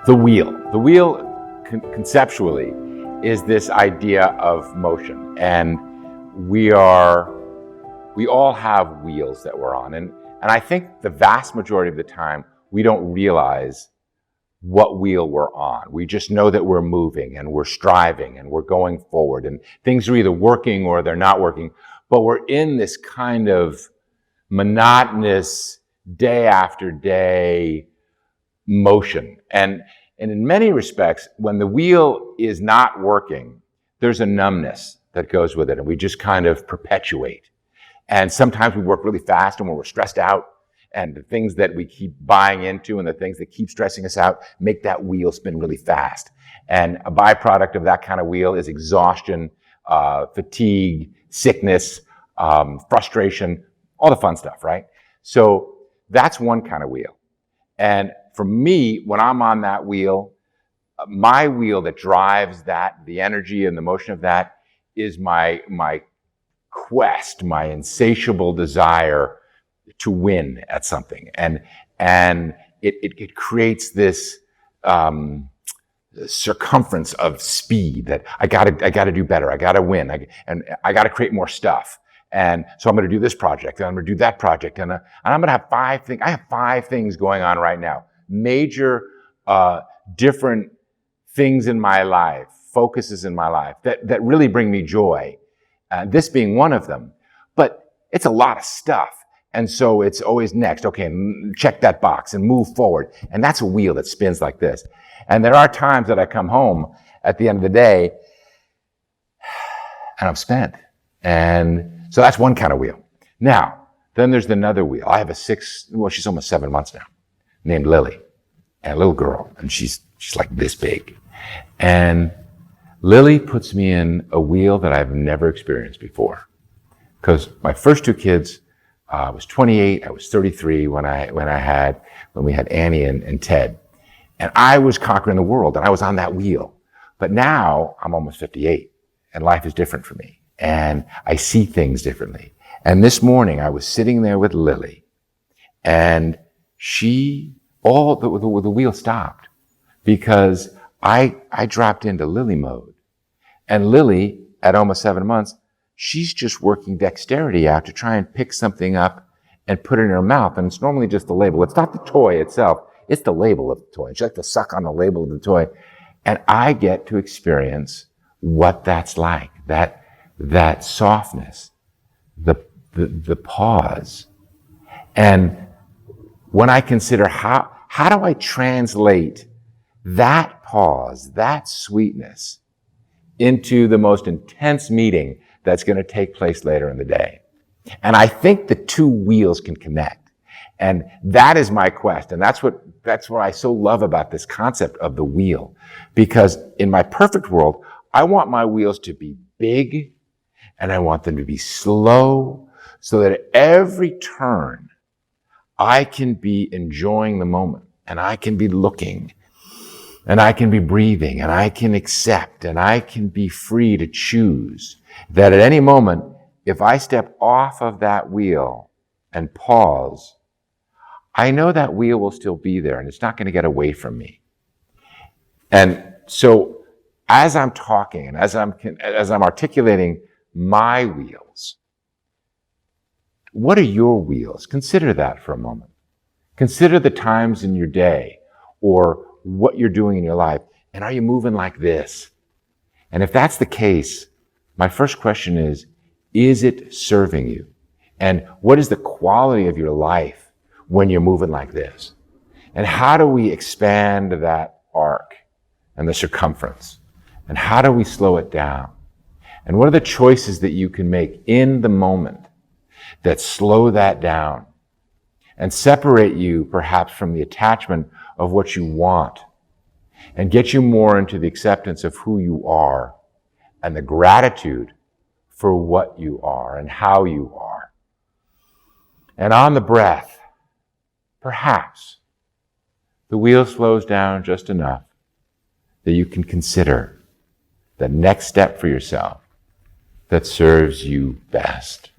The wheel. The wheel, conceptually, is this idea of motion. And we all have wheels that we're on. And I think the vast majority of the time, we don't realize what wheel we're on. We just know that we're moving and we're striving and we're going forward. And things are either working or they're not working. But we're in this kind of monotonous, day after day motion. And in many respects, when the wheel is not working, there's a numbness that goes with it, and we just kind of perpetuate. And sometimes we work really fast, and when we're stressed out, and the things that we keep buying into and the things that keep stressing us out make that wheel spin really fast. And a byproduct of that kind of wheel is exhaustion, fatigue, sickness, frustration, all the fun stuff, right? So that's one kind of wheel. And for me, when I'm on that wheel, my wheel that drives that, the energy and the motion of that, is my quest, my insatiable desire to win at something. And it creates this circumference of speed that I gotta do better, I gotta win, and I gotta create more stuff. And so I'm gonna do this project, and I'm gonna do that project, and I'm gonna have 5 things. I have 5 things going on right now. Major, different things in my life, focuses in my life that really bring me joy. This being one of them. But it's a lot of stuff. And so it's always next. Okay, check that box and move forward. And that's a wheel that spins like this. And there are times that I come home at the end of the day and I'm spent. And so that's one kind of wheel. Now, then there's another wheel. I have she's almost 7 months now, named Lily, and a little girl. And she's like this big. And Lily puts me in a wheel that I've never experienced before. Because my first 2 kids, I was 28, I was 33 when we had Annie and Ted. And I was conquering the world, and I was on that wheel. But now I'm almost 58, and life is different for me. And I see things differently. And this morning I was sitting there with Lily, and the wheel stopped because I dropped into Lily mode. And Lily, at almost 7 months, she's just working dexterity out to try and pick something up and put it in her mouth. And it's normally just the label. It's not the toy itself. It's the label of the toy. And she likes to suck on the label of the toy. And I get to experience what that's like. That softness, the pause. And when I consider how do I translate that pause, that sweetness, into the most intense meeting that's going to take place later in the day. And I think the 2 wheels can connect. And that is my quest. And that's what I so love about this concept of the wheel. Because in my perfect world, I want my wheels to be big, and I want them to be slow, so that at every turn, I can be enjoying the moment, and I can be looking, and I can be breathing, and I can accept, and I can be free to choose. That at any moment, if I step off of that wheel and pause, I know that wheel will still be there, and it's not going to get away from me. And so as I'm talking and as I'm articulating my wheels, what are your wheels? Consider that for a moment. Consider the times in your day or what you're doing in your life. And are you moving like this? And if that's the case, my first question is it serving you? And what is the quality of your life when you're moving like this? And how do we expand that arc and the circumference? And how do we slow it down? And what are the choices that you can make in the moment that slow that down and separate you perhaps from the attachment of what you want and get you more into the acceptance of who you are and the gratitude for what you are and how you are? And on the breath, perhaps the wheel slows down just enough that you can consider the next step for yourself that serves you best.